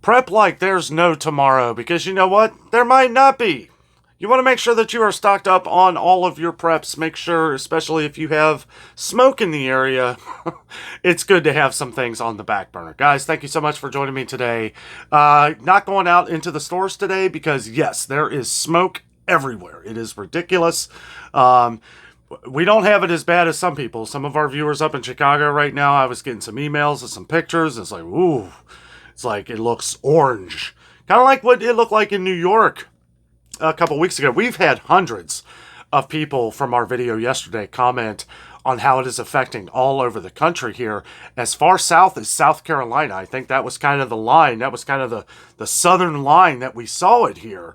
Prep like there's no tomorrow, because you know what? There might not be. You want to make sure that you are stocked up on all of your preps. Make sure, especially if you have smoke in the area, it's good to have some things on the back burner. Guys, thank you so much for joining me today. Not going out into the stores today because, yes, there is smoke everywhere. It is ridiculous. We don't have it as bad as some people. Some of our viewers up in Chicago right now, I was getting some emails and some pictures. It's like, ooh, it's like it looks orange. Kind of like what it looked like in New York a couple weeks ago. We've had hundreds of people from our video yesterday comment on how it is affecting all over the country here. As far south as South Carolina, I think that was kind of the line. That was kind of the southern line that we saw it here.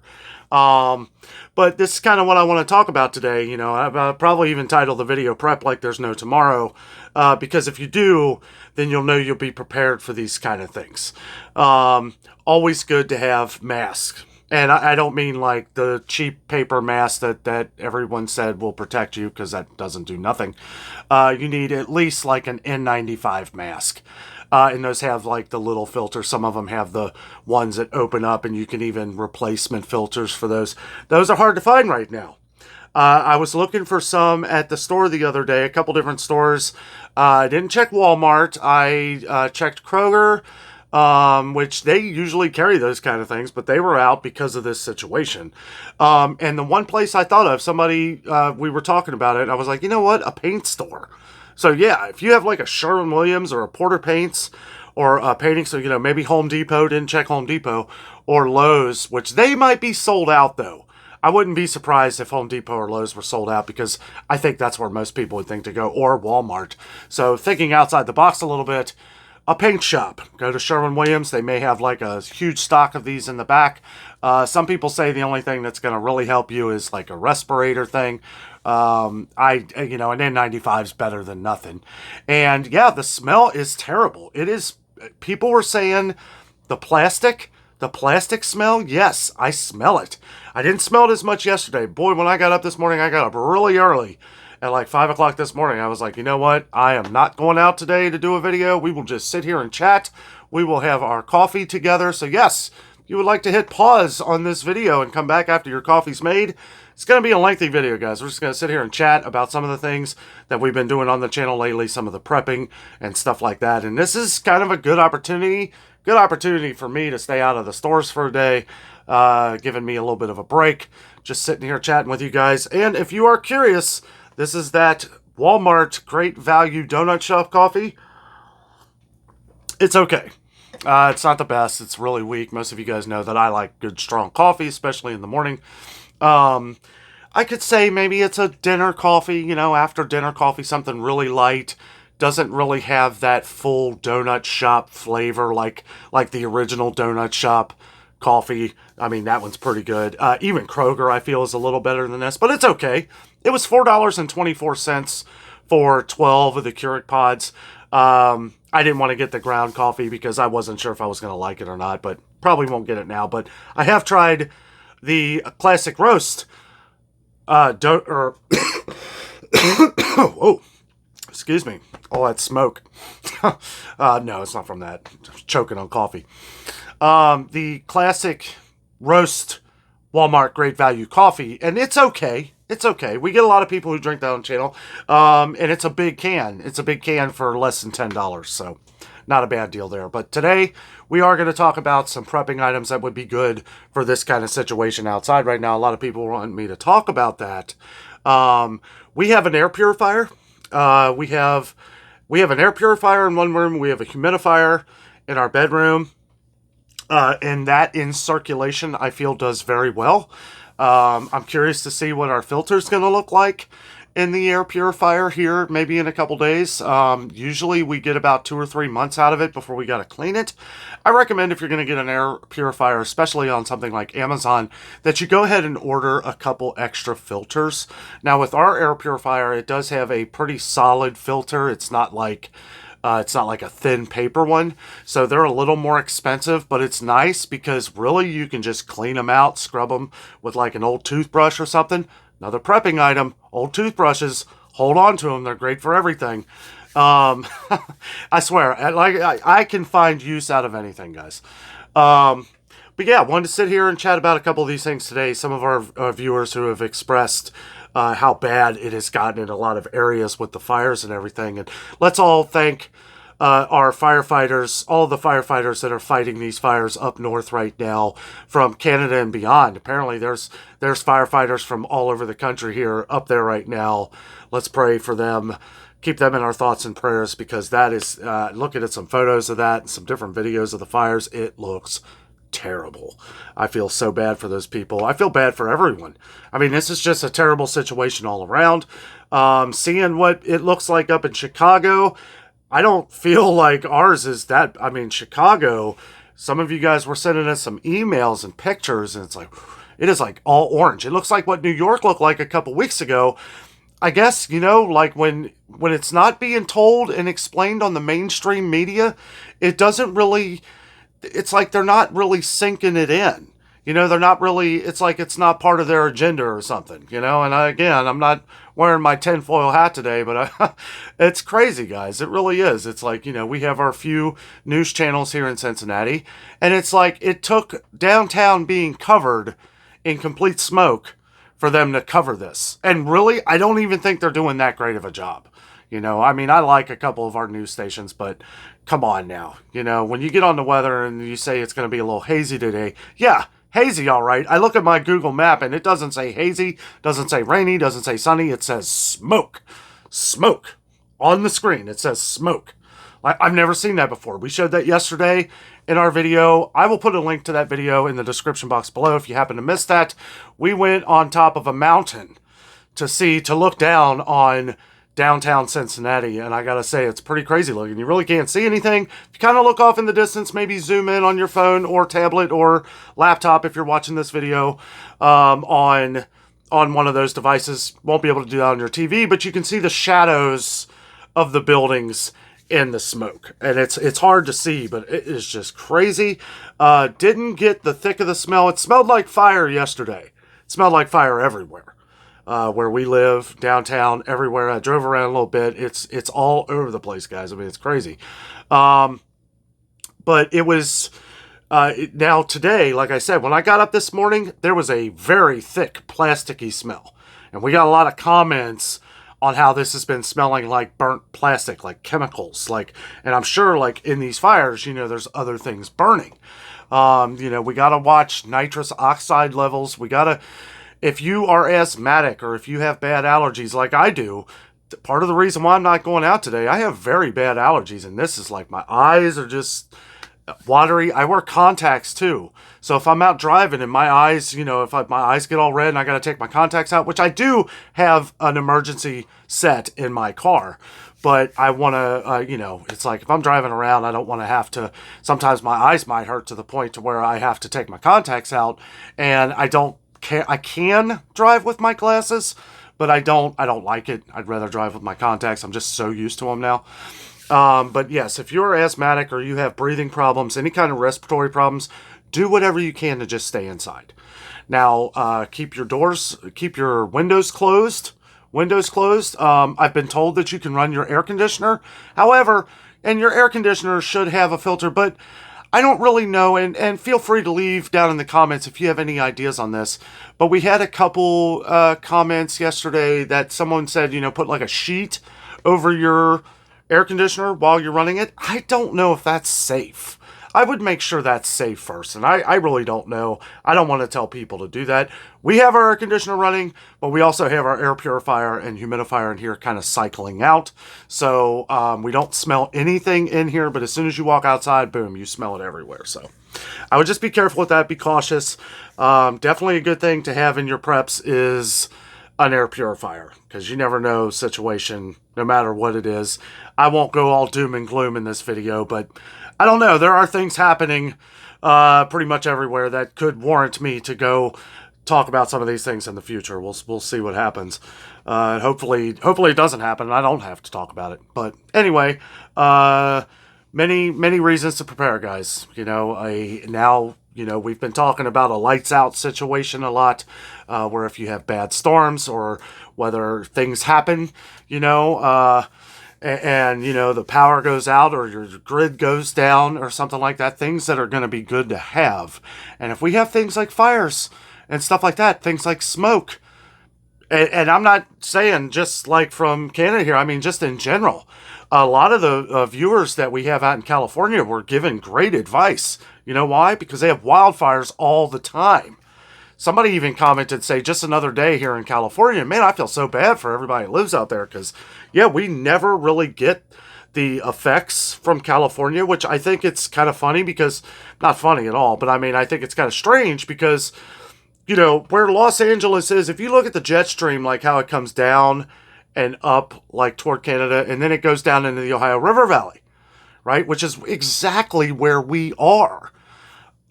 But this is kind of what I want to talk about today. You know, I've probably even titled the video Prep Like There's No Tomorrow, because if you do, then you'll know you'll be prepared for these kind of things. Always good to have masks. And I don't mean like the cheap paper mask that everyone said will protect you, because that doesn't do nothing. You need at least like an N95 mask. And those have like the little filters. Some of them have the ones that open up, and you can even replacement filters for those. Those are hard to find right now. I was looking for some at the store the other day, a couple different stores. I didn't check Walmart. I checked Kroger, which they usually carry those kind of things, but they were out because of this situation. And the one place I thought of, somebody, we were talking about it, I was like, you know what, a paint store. So yeah, if you have like a Sherwin-Williams or a Porter Paints or a painting, so you know, maybe Home Depot, didn't check Home Depot, or Lowe's, which they might be sold out though. I wouldn't be surprised if Home Depot or Lowe's were sold out, because I think that's where most people would think to go, or Walmart. So thinking outside the box a little bit, a paint shop. Go to Sherwin-Williams. They may have like a huge stock of these in the back. Some people say the only thing that's going to really help you is like a respirator thing. An N95 is better than nothing. And yeah, the smell is terrible. It is. People were saying the plastic smell. Yes, I smell it. I didn't smell it as much yesterday. Boy, when I got up this morning, I got up really early. At like 5 o'clock this morning, I was like, you know what? I am not going out today to do a video. We will just sit here and chat. We will have our coffee together. So yes, you would like to hit pause on this video and come back after your coffee's made. It's going to be a lengthy video, guys. We're just going to sit here and chat about some of the things that we've been doing on the channel lately, some of the prepping and stuff like that. And this is kind of a good opportunity for me to stay out of the stores for a day, giving me a little bit of a break, just sitting here chatting with you guys. And if you are curious, this is that Walmart Great Value Donut Shop coffee. It's okay. It's not the best. It's really weak. Most of you guys know that I like good, strong coffee, especially in the morning. I could say maybe it's a dinner coffee, you know, after dinner coffee, something really light. Doesn't really have that full donut shop flavor like the original donut shop coffee. I mean, that one's pretty good. Even Kroger, I feel, is a little better than this, but it's okay. It was $4.24 for 12 of the Keurig pods. I didn't want to get the ground coffee because I wasn't sure if I was going to like it or not, but probably won't get it now. But I have tried the classic roast. Whoa, excuse me. All that smoke. No, it's not from that. I'm choking on coffee. The classic roast Walmart Great Value coffee, and it's okay. It's okay. We get a lot of people who drink that on the channel, and it's a big can. It's a big can for less than $10, so not a bad deal there. But today, we are going to talk about some prepping items that would be good for this kind of situation outside right now. A lot of people want me to talk about that. We have an air purifier. We have an air purifier in one room. We have a humidifier in our bedroom. And that in circulation, I feel, does very well. I'm curious to see what our filter's going to look like in the air purifier here, maybe in a couple days. Usually we get about 2 or 3 months out of it before we got to clean it. I recommend, if you're going to get an air purifier, especially on something like Amazon, that you go ahead and order a couple extra filters. Now with our air purifier, it does have a pretty solid filter. It's not like a thin paper one, so they're a little more expensive, but it's nice because really you can just clean them out, scrub them with like an old toothbrush or something. Another prepping item, old toothbrushes, hold on to them. They're great for everything. Um, I swear, I can find use out of anything, guys. Um, but yeah, wanted to sit here and chat about a couple of these things today. Some of our viewers who have expressed how bad it has gotten in a lot of areas with the fires and everything. And let's all thank our firefighters, all the firefighters that are fighting these fires up north right now from Canada and beyond. Apparently, there's firefighters from all over the country here up there right now. Let's pray for them. Keep them in our thoughts and prayers, because that is, looking at some photos of that and some different videos of the fires, it looks terrible. I feel so bad for those people. I feel bad for everyone. I mean, this is just a terrible situation all around. Seeing what it looks like up in Chicago, I don't feel like ours is that. I mean, Chicago, some of you guys were sending us some emails and pictures, and it's like, it is like all orange. It looks like what New York looked like a couple weeks ago. I guess, like when it's not being told and explained on the mainstream media, it doesn't really, it's like they're not really sinking it in. They're not really, it's like it's not part of their agenda or something, and again, I'm not wearing my tinfoil hat today, but it's crazy, guys. It really is. It's like, we have our few news channels here in Cincinnati, and it's like it took downtown being covered in complete smoke for them to cover this. And really, I don't even think they're doing that great of a job. I mean, I like a couple of our news stations, but come on now. When you get on the weather and you say it's going to be a little hazy today, yeah, hazy, all right. I look at my Google map and it doesn't say hazy, doesn't say rainy, doesn't say sunny. It says smoke. Smoke. On the screen, it says smoke. I've never seen that before. We showed that yesterday in our video. I will put a link to that video in the description box below if you happen to miss that. We went on top of a mountain to look down on downtown Cincinnati, and I gotta say, it's pretty crazy looking. You really can't see anything. If you kind of look off in the distance, maybe zoom in on your phone or tablet or laptop if you're watching this video on one of those devices. Won't be able to do that on your TV, but you can see the shadows of the buildings in the smoke, and it's hard to see, but it is just crazy. Didn't get the thick of the smell. It smelled like fire yesterday. It smelled like fire everywhere. Where we live, downtown, everywhere. I drove around a little bit. It's all over the place, guys. I mean, it's crazy. But it was now today, like I said, when I got up this morning, there was a very thick plasticky smell, and we got a lot of comments on how this has been smelling like burnt plastic, like chemicals, and I'm sure in these fires, there's other things burning. We got to watch nitrous oxide levels. If you are asthmatic or if you have bad allergies like I do, part of the reason why I'm not going out today, I have very bad allergies, and this is like my eyes are just watery. I wear contacts too. So if I'm out driving and my eyes, my eyes get all red and I got to take my contacts out, which I do have an emergency set in my car, but I want to, it's like if I'm driving around, I don't want to have to, sometimes my eyes might hurt to the point to where I have to take my contacts out, and I can drive with my glasses, but I don't like it. I'd rather drive with my contacts. I'm just so used to them now. But yes, if you're asthmatic or you have breathing problems, any kind of respiratory problems, do whatever you can to just stay inside. Now, keep your windows closed. I've been told that you can run your air conditioner. However, and your air conditioner should have a filter, but I don't really know, and feel free to leave down in the comments if you have any ideas on this. But we had a couple comments yesterday that someone said, put like a sheet over your air conditioner while you're running it. I don't know if that's safe. I would make sure that's safe first, and I really don't know. I don't want to tell people to do that. We have our air conditioner running, but we also have our air purifier and humidifier in here kind of cycling out. So we don't smell anything in here, but as soon as you walk outside, boom, you smell it everywhere. So I would just be careful with that. Be cautious. Definitely a good thing to have in your preps is an air purifier, because you never know situation, no matter what it is. I won't go all doom and gloom in this video, but I don't know. There are things happening pretty much everywhere that could warrant me to go talk about some of these things in the future. We'll see what happens. Hopefully it doesn't happen and I don't have to talk about it. But anyway, many reasons to prepare, guys. We've been talking about a lights out situation a lot, where if you have bad storms or whether things happen, and you know, the power goes out or your grid goes down or something like that, things that are going to be good to have. And if we have things like fires and stuff like that, things like smoke, and I'm not saying just like from Canada here, I mean just in general, a lot of the viewers that we have out in California were given great advice. You know why? Because they have wildfires all the time. Somebody even commented, say, just another day here in California. Man, I feel so bad for everybody who lives out there because, yeah, we never really get the effects from California, which I think it's kind of funny because, not funny at all, but I mean, I think it's kind of strange because, you know, where Los Angeles is, if you look at the jet stream, like how it comes down and up, like toward Canada, and then it goes down into the Ohio River Valley, right? Which is exactly where we are.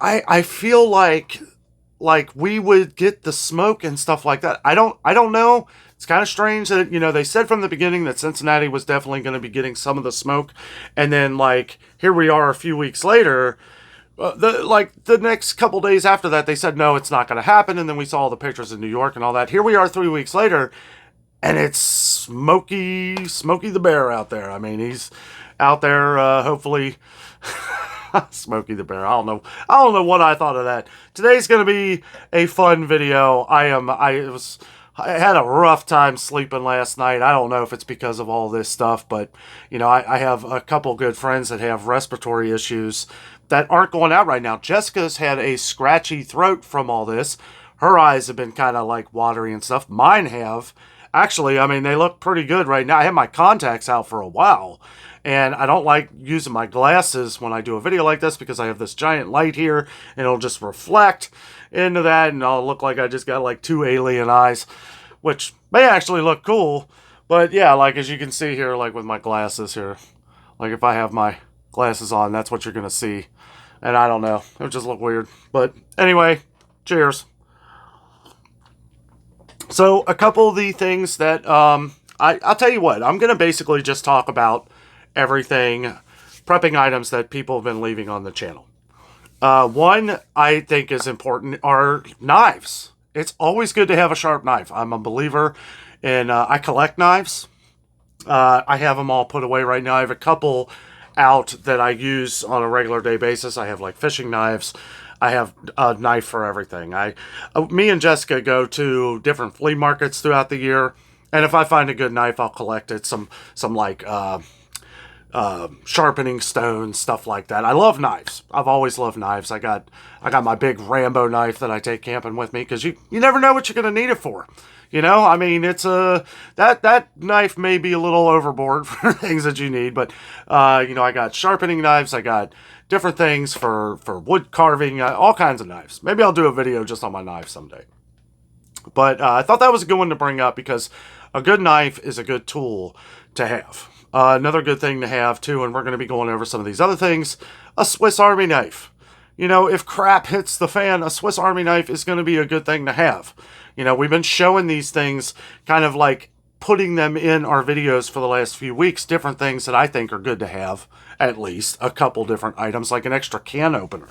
I feel like we would get the smoke and stuff like that. I don't know. It's kind of strange that, you know, they said from the beginning that Cincinnati was definitely going to be getting some of the smoke, and then like here we are a few weeks later. The next couple days after that, they said no, it's not going to happen, and then we saw all the pictures in New York and all that. Here we are 3 weeks later, and it's Smokey the Bear out there. I mean, he's out there. Hopefully. Smokey the Bear. I don't know what I thought of that. Today's going to be a fun video. I had a rough time sleeping last night. I don't know if it's because of all this stuff, but you know, I have a couple good friends that have respiratory issues that aren't going out right now. Jessica's had a scratchy throat from all this. Her eyes have been kind of like watery and stuff. Mine have. Actually, I mean, they look pretty good right now. I had my contacts out for a while. And I don't like using my glasses when I do a video like this because I have this giant light here and it'll just reflect into that and I'll look like I just got like two alien eyes, which may actually look cool. But yeah, like as you can see here, like with my glasses here, like if I have my glasses on, that's what you're going to see. And I don't know, it would just look weird. But anyway, cheers. So a couple of the things that, I'll tell you what, I'm going to basically just talk about everything, prepping items that people have been leaving on the channel. One I think is important are knives. It's always good to have a sharp knife. I'm a believer in, I collect knives. I have them all put away right now. I have a couple out that I use on a regular day basis. I have like fishing knives. I have a knife for everything. Me and Jessica go to different flea markets throughout the year, and if I find a good knife, I'll collect it. Some like sharpening stones, stuff like that. I love knives. I've always loved knives. I got my big Rambo knife that I take camping with me because you never know what you're going to need it for. You know, I mean, it's that knife may be a little overboard for things that you need, but you know, I got sharpening knives. I got different things for wood carving, all kinds of knives. Maybe I'll do a video just on my knives someday. But I thought that was a good one to bring up because a good knife is a good tool to have. Another good thing to have too, and we're going to be going over some of these other things, a Swiss Army knife. You know, if crap hits the fan, a Swiss Army knife is going to be a good thing to have. You know, we've been showing these things, kind of like putting them in our videos for the last few weeks, different things that I think are good to have, at least a couple different items, like an extra can opener,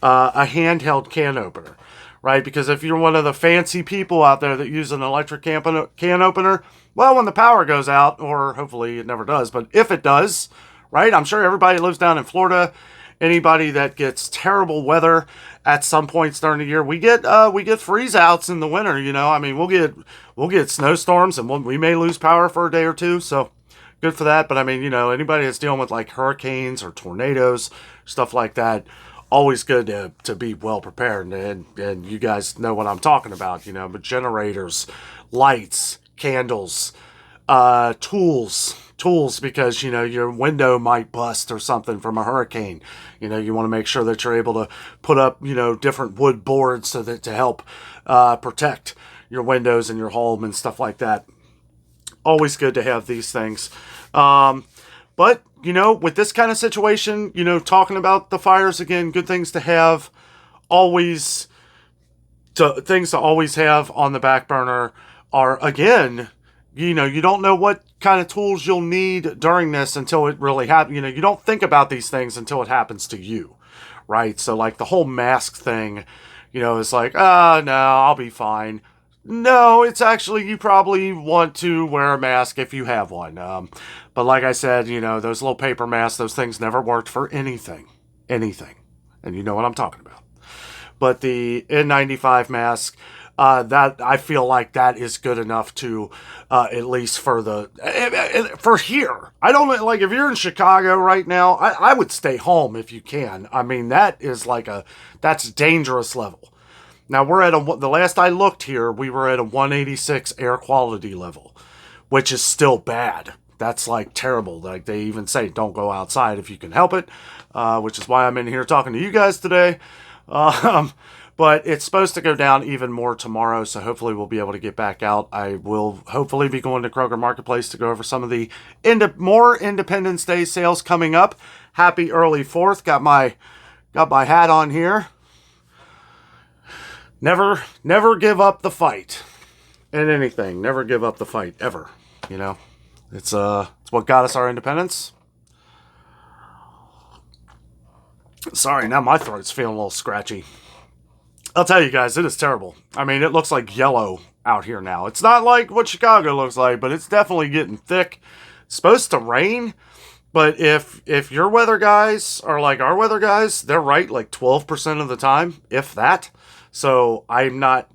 a handheld can opener, right? Because if you're one of the fancy people out there that use an electric can opener, well, when the power goes out, or hopefully it never does, but if it does, right? I'm sure everybody lives down in Florida. Anybody that gets terrible weather at some points during the year, we get freeze outs in the winter. You know, I mean, we'll get snowstorms and we may lose power for a day or two. So good for that. But I mean, you know, anybody that's dealing with like hurricanes or tornadoes, stuff like that, always good to be well prepared. And you guys know what I'm talking about. You know, but generators, lights, candles, tools, because, you know, your window might bust or something from a hurricane. You know, you want to make sure that you're able to put up, you know, different wood boards so that to help protect your windows and your home and stuff like that. Always good to have these things. But, you know, with this kind of situation, you know, talking about the fires again, good things to have. Things to always have on the back burner are, again, you know, you don't know what kind of tools you'll need during this until it really happens. You know, you don't think about these things until it happens to you, right? So like the whole mask thing, you know, it's like, no, I'll be fine. No, it's actually, you probably want to wear a mask if you have one. But like I said, those little paper masks, those things never worked for anything. Anything. And you know what I'm talking about. But the N95 mask, that I feel like that is good enough to, at least for here. I don't like, if you're in Chicago right now, I would stay home if you can. I mean, that's dangerous level. Now we're at the last I looked here, we were at a 186 air quality level, which is still bad. That's like terrible. Like they even say, don't go outside if you can help it, which is why I'm in here talking to you guys today. Um, but it's supposed to go down even more tomorrow, so hopefully we'll be able to get back out. I will hopefully be going to Kroger Marketplace to go over some of the more Independence Day sales coming up. Happy early 4th. Got my hat on here. Never give up the fight in anything. Never give up the fight ever. It's what got us our independence. Sorry, now my throat's feeling a little scratchy. I'll tell you guys, it is terrible. I mean, it looks like yellow out here now. It's not like what Chicago looks like, but it's definitely getting thick. It's supposed to rain, but if your weather guys are like our weather guys, they're right like 12% of the time, if that. So I'm not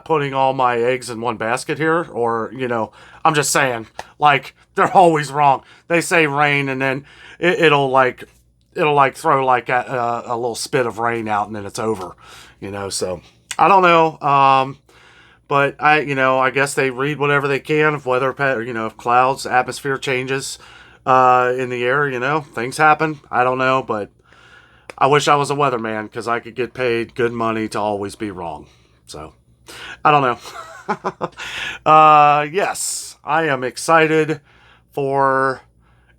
putting all my eggs in one basket here, or, I'm just saying, like, they're always wrong. They say rain, and then it'll throw like a little spit of rain out, and then it's over, so I don't know. But I guess they read whatever they can of weather, if clouds, atmosphere changes, in the air, things happen. I don't know, but I wish I was a weatherman because I could get paid good money to always be wrong. So, I don't know. Yes, I am excited for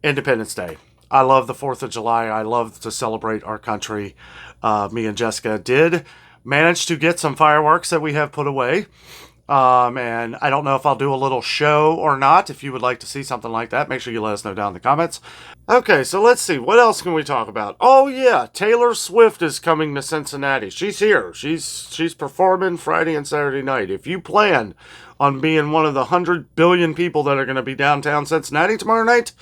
Independence Day. I love the 4th of July. I love to celebrate our country. Me and Jessica did manage to get some fireworks that we have put away. And I don't know if I'll do a little show or not. If you would like to see something like that, make sure you let us know down in the comments. Okay, so let's see. What else can we talk about? Oh, yeah. Taylor Swift is coming to Cincinnati. She's here. She's performing Friday and Saturday night. If you plan on being one of the 100 billion people that are going to be downtown Cincinnati tomorrow night,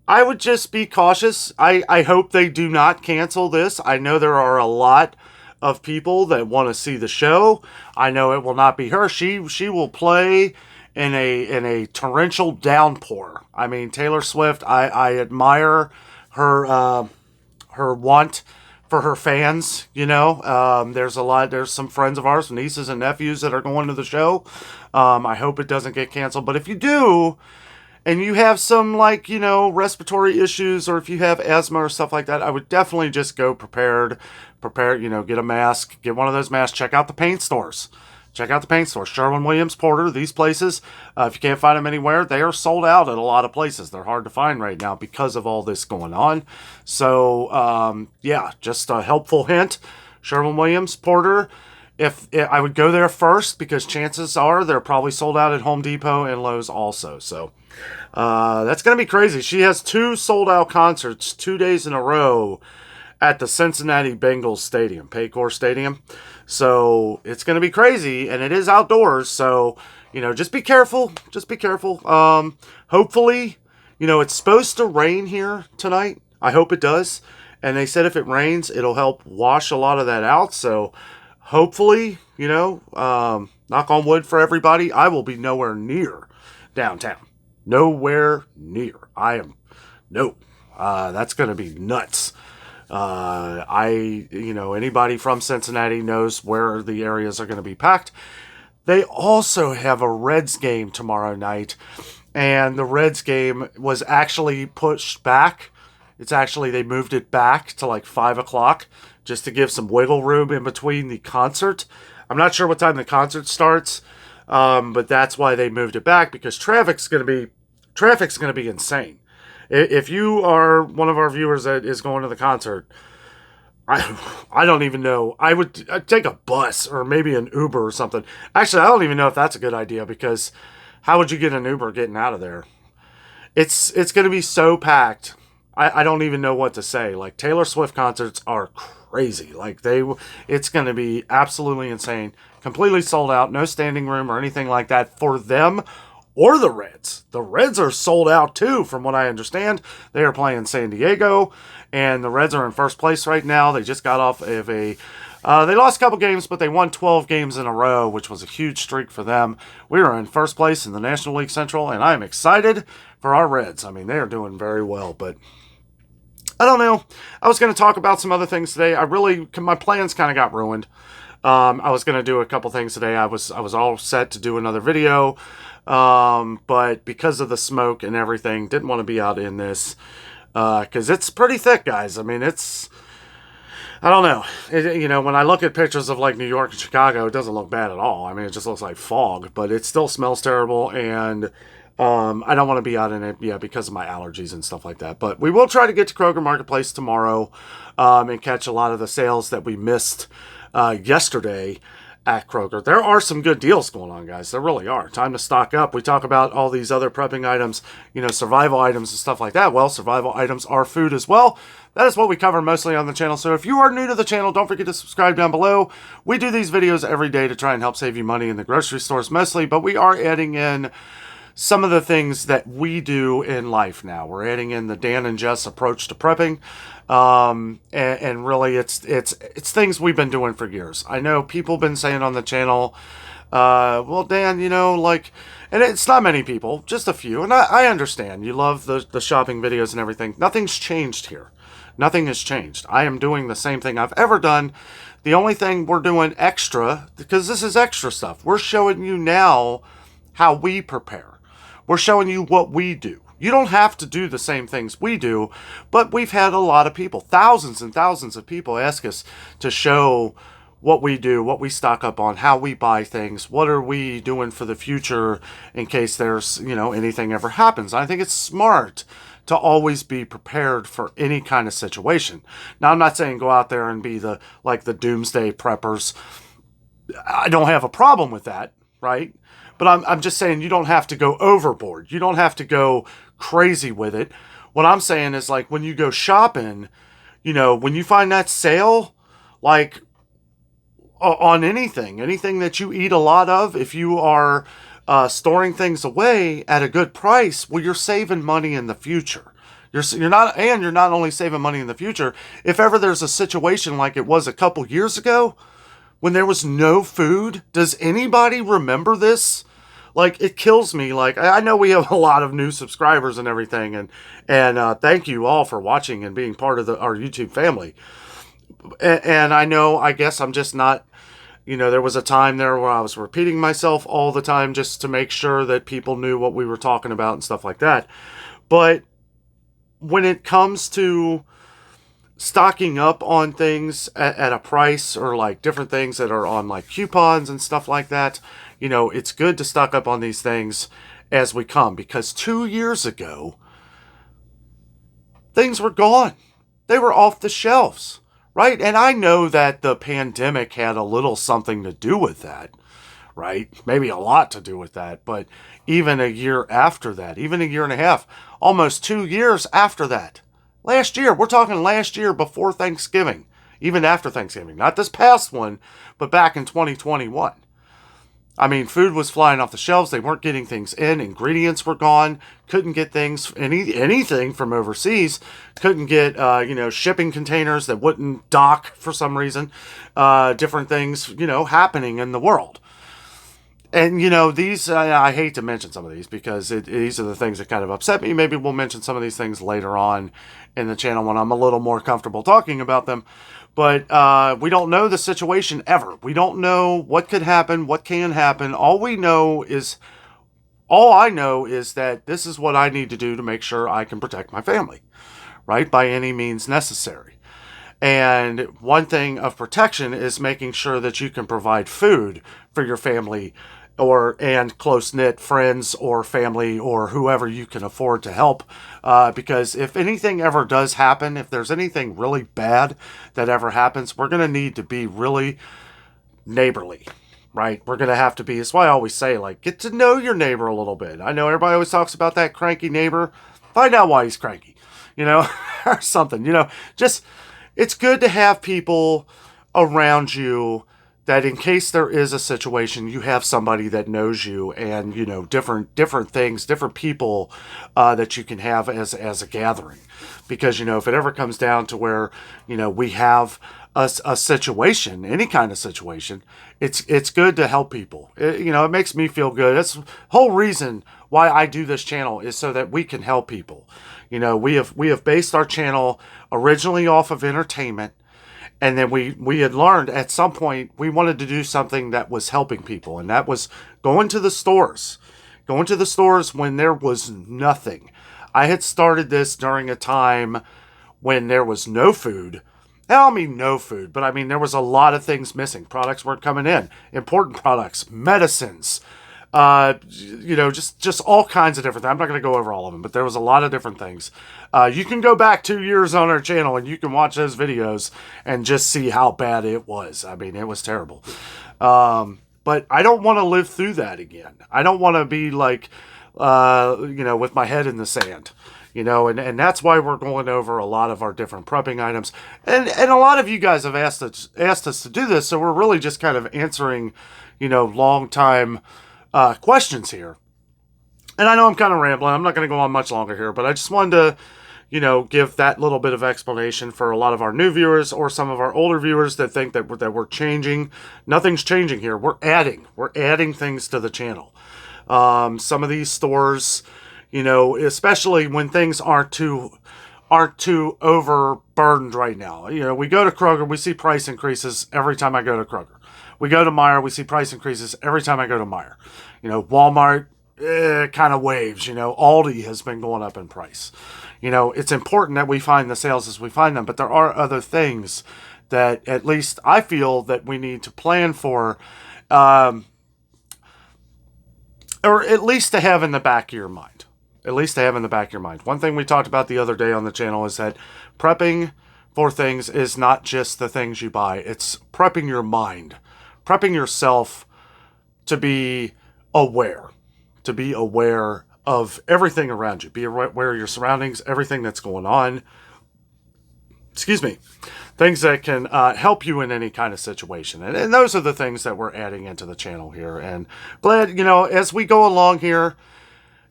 I would just be cautious. I hope they do not cancel this. I know there are a lot of people that want to see the show. I know it will not be her. She will play in a torrential downpour. I mean, Taylor Swift, I admire her want for her fans, there's some friends of ours, nieces and nephews, that are going to the show. I hope it doesn't get canceled, but if you do, and you have some, respiratory issues, or if you have asthma or stuff like that, I would definitely just go prepared, get a mask, get one of those masks, check out the paint stores. Sherwin-Williams, Porter, these places, if you can't find them anywhere, they are sold out at a lot of places. They're hard to find right now because of all this going on. So, just a helpful hint. Sherwin-Williams, Porter, if I would go there first, because chances are they're probably sold out at Home Depot and Lowe's also. So, that's going to be crazy. She has 2 sold-out concerts 2 days in a row at the Cincinnati Bengals Stadium, Paycor Stadium. So it's going to be crazy, and it is outdoors. So, just be careful. Hopefully, it's supposed to rain here tonight. I hope it does. And they said if it rains, it'll help wash a lot of that out. So hopefully, knock on wood for everybody, I will be nowhere near downtown. Nowhere near. That's going to be nuts. Anybody from Cincinnati knows where the areas are going to be packed. They also have a Reds game tomorrow night, and the Reds game was actually pushed back. They moved it back to like 5 o'clock just to give some wiggle room in between the concert. I'm not sure what time the concert starts, but that's why they moved it back, because traffic's going to be insane. If you are one of our viewers that is going to the concert, I don't even know. I'd take a bus or maybe an Uber or something. Actually, I don't even know if that's a good idea, because how would you get an Uber getting out of there? It's going to be so packed. I don't even know what to say. Like, Taylor Swift concerts are crazy. Like it's going to be absolutely insane. Completely sold out, no standing room or anything like that for them or the Reds. The Reds are sold out too, from what I understand. They are playing San Diego, and the Reds are in first place right now. They just got off of they lost a couple games, but they won 12 games in a row, which was a huge streak for them. We are in first place in the National League Central, and I am excited for our Reds. I mean, they are doing very well, but I don't know. I was going to talk about some other things today. My plans kind of got ruined. I was going to do a couple things today. I was all set to do another video, but because of the smoke and everything, didn't want to be out in this, because it's pretty thick, guys. I mean, I don't know. When I look at pictures of like New York and Chicago, it doesn't look bad at all. I mean, it just looks like fog, but it still smells terrible, and I don't want to be out in it, because of my allergies and stuff like that. But we will try to get to Kroger Marketplace tomorrow, and catch a lot of the sales that we missed yesterday at Kroger. There are some good deals going on, guys. There really are. Time to stock up. We talk about all these other prepping items, survival items and stuff like that. Well, survival items are food as well. That is what we cover mostly on the channel. So if you are new to the channel, don't forget to subscribe down below. We do these videos every day to try and help save you money in the grocery stores mostly, but we are adding in some of the things that we do in life now. We're adding in the Dan and Jess approach to prepping. And really it's things we've been doing for years. I know people have been saying on the channel, well, Dan, and it's not many people, just a few. And I understand you love the shopping videos and everything. Nothing's changed here. Nothing has changed. I am doing the same thing I've ever done. The only thing we're doing extra, because this is extra stuff, we're showing you now how we prepare. We're showing you what we do. You don't have to do the same things we do, but we've had a lot of people, thousands and thousands of people ask us to show what we do, what we stock up on, how we buy things, what are we doing for the future in case there's, anything ever happens. I think it's smart to always be prepared for any kind of situation. Now, I'm not saying go out there and be the doomsday preppers. I don't have a problem with that, right? But I'm just saying you don't have to go overboard. You don't have to go crazy with it. What I'm saying is, when you go shopping, when you find that sale, on anything that you eat a lot of, if you are storing things away at a good price, well, you're saving money in the future. You're not only saving money in the future. If ever there's a situation like it was a couple years ago, when there was no food, does anybody remember this? It kills me. I know we have a lot of new subscribers and everything, and thank you all for watching and being part of our YouTube family. And I guess I'm just not, there was a time there where I was repeating myself all the time just to make sure that people knew what we were talking about and stuff like that. But when it comes to stocking up on things at a price, or different things that are on coupons and stuff like that, it's good to stock up on these things as we come, because 2 years ago things were gone. They were off the shelves, right? And I know that the pandemic had a little something to do with that, right? Maybe a lot to do with that, but even a year after that, even a year and a half, almost 2 years after that, last year, we're talking last year before Thanksgiving, even after Thanksgiving, not this past one, but back in 2021. I mean, food was flying off the shelves. They weren't getting things in. Ingredients were gone. Couldn't get things, anything from overseas. Couldn't get, shipping containers that wouldn't dock for some reason. Different things, happening in the world. And, these, I hate to mention some of these because these are the things that kind of upset me. Maybe we'll mention some of these things later on in the channel when I'm a little more comfortable talking about them. But we don't know the situation ever. We don't know what could happen, what can happen. All I know is that this is what I need to do to make sure I can protect my family, right? By any means necessary. And one thing of protection is making sure that you can provide food for your family and close-knit friends or family or whoever you can afford to help. Because if anything ever does happen, if there's anything really bad that ever happens, we're going to need to be really neighborly, right? We're going to have to be, that's why I always say, get to know your neighbor a little bit. I know everybody always talks about that cranky neighbor. Find out why he's cranky, or something, just it's good to have people around you that in case there is a situation, you have somebody that knows you, and different things, different people that you can have as a gathering. Because if it ever comes down to where we have a situation, any kind of situation, it's good to help people. It makes me feel good. That's the whole reason why I do this channel, is so that we can help people. We have based our channel originally off of entertainment. And then we had learned at some point we wanted to do something that was helping people. And that was going to the stores. Going to the stores when there was nothing. I had started this during a time when there was no food. I don't mean no food, but I mean there was a lot of things missing. Products weren't coming in. Important products, medicines, just all kinds of different things. I'm not going to go over all of them, but there was a lot of different things. You can go back 2 years on our channel and you can watch those videos and just see how bad it was. I mean, it was terrible. But I don't want to live through that again. I don't want to be like, with my head in the sand. And that's why we're going over a lot of our different prepping items. And a lot of you guys have asked us to do this, so we're really just kind of answering, long time questions here. And I know I'm kind of rambling. I'm not going to go on much longer here, but I just wanted to, give that little bit of explanation for a lot of our new viewers or some of our older viewers that think that we're changing. Nothing's changing here. We're adding things to the channel. Some of these stores, especially when things aren't too overburdened right now. We go to Kroger, we see price increases every time I go to Kroger. We go to Meijer, we see price increases every time I go to Meijer. Walmart kind of waves. Aldi has been going up in price. It's important that we find the sales as we find them, but there are other things that at least I feel that we need to plan for, or at least to have in the back of your mind. One thing we talked about the other day on the channel is that prepping for things is not just the things you buy. It's prepping your mind, prepping yourself to be aware of everything around you. Be aware of your surroundings, everything that's going on. Excuse me. Things that can help you in any kind of situation. And those are the things that we're adding into the channel here. And glad, as we go along here,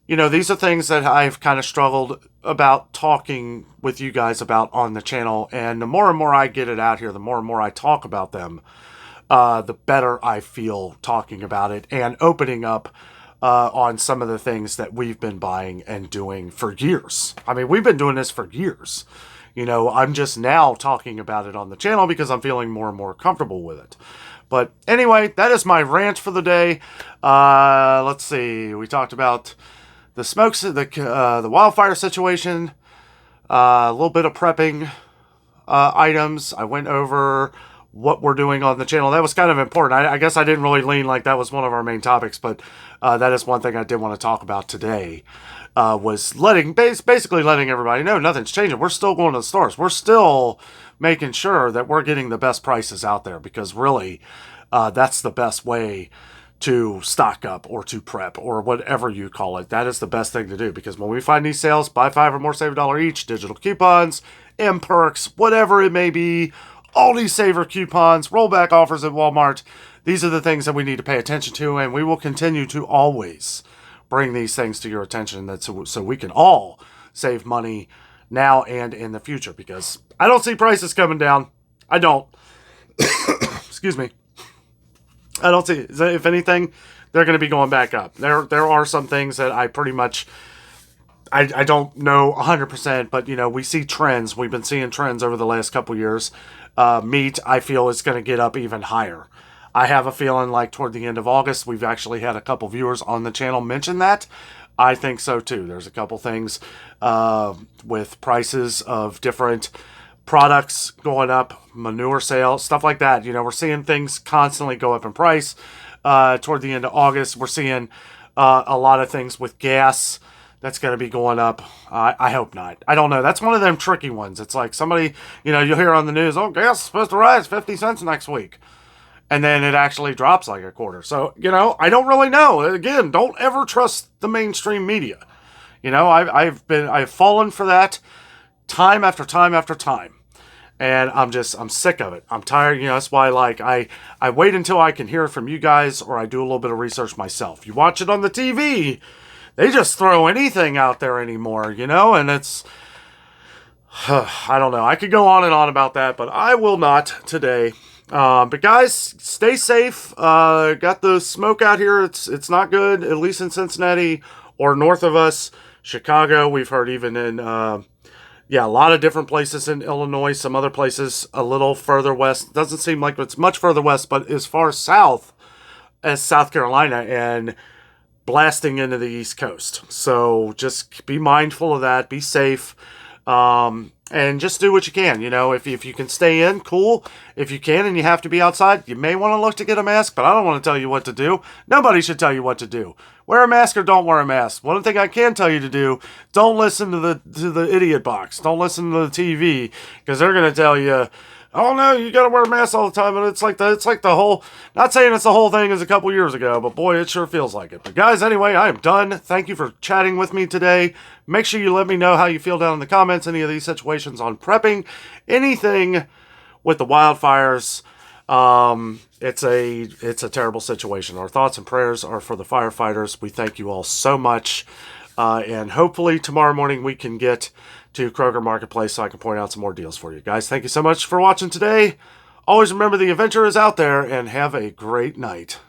these are things that I've kind of struggled about talking with you guys about on the channel. And the more and more I get it out here, the more and more I talk about them, the better I feel talking about it and opening up on some of the things that we've been buying and doing for years. I mean, we've been doing this for years. I'm just now talking about it on the channel because I'm feeling more and more comfortable with it. But anyway, that is my rant for the day. Let's see. We talked about the smokes, the wildfire situation, a little bit of prepping items. I went over what we're doing on the channel. That was kind of important. I guess I didn't really lean like that was one of our main topics, but that is one thing I did want to talk about today. Was basically letting everybody know nothing's changing. We're still going to the stores. We're still making sure that we're getting the best prices out there, because really that's the best way to stock up or to prep or whatever you call it. That is the best thing to do, because when we find these sales, buy 5 or more, save $1 each, digital coupons, M-Perks, whatever it may be, Aldi Saver coupons, rollback offers at Walmart. These are the things that we need to pay attention to, and we will continue to always bring these things to your attention, so we can all save money now and in the future, because I don't see prices coming down. I don't. Excuse me. I don't see. If anything, they're going to be going back up. There are some things that I pretty much, I don't know 100%, but we see trends. We've been seeing trends over the last couple years. Meat, I feel, is going to get up even higher. I have a feeling like toward the end of August, we've actually had a couple viewers on the channel mention that. I think so too. There's a couple things with prices of different products going up, manure sales, stuff like that. We're seeing things constantly go up in price. Toward the end of August, we're seeing a lot of things with gas that's going to be going up. I hope not. I don't know. That's one of them tricky ones. It's like somebody, you'll hear on the news, oh, gas is supposed to rise 50 cents next week. And then it actually drops like a quarter. So, I don't really know. Again, don't ever trust the mainstream media. I've fallen for that time after time after time. And I'm sick of it. I'm tired. You know, that's why, like, I wait until I can hear from you guys, or I do a little bit of research myself. You watch it on the TV, they just throw anything out there anymore, you know, and it's, I don't know. I could go on and on about that, but I will not today. But guys, stay safe. Got the smoke out here. It's not good, at least in Cincinnati or north of us. Chicago, we've heard even in, a lot of different places in Illinois, some other places a little further west. Doesn't seem like it's much further west, but as far south as South Carolina and blasting into the East Coast. So just be mindful of that. Be safe. And just do what you can. You know, if you can stay in, cool. If you can and you have to be outside, you may want to look to get a mask, but I don't want to tell you what to do. Nobody should tell you what to do. Wear a mask or don't wear a mask. One thing I can tell you to do, don't listen to the idiot box. Don't listen to the TV, because they're going to tell you, oh no, you got to wear a mask all the time. And it's like the whole, not saying it's the whole thing as a couple years ago, but boy, it sure feels like it. But guys, anyway, I am done. Thank you for chatting with me today. Make sure you let me know how you feel down in the comments, any of these situations on prepping, anything with the wildfires. It's a terrible situation. Our thoughts and prayers are for the firefighters. We thank you all so much. And hopefully tomorrow morning we can get to Kroger Marketplace so I can point out some more deals for you. Guys, thank you so much for watching today. Always remember the adventure is out there, and have a great night.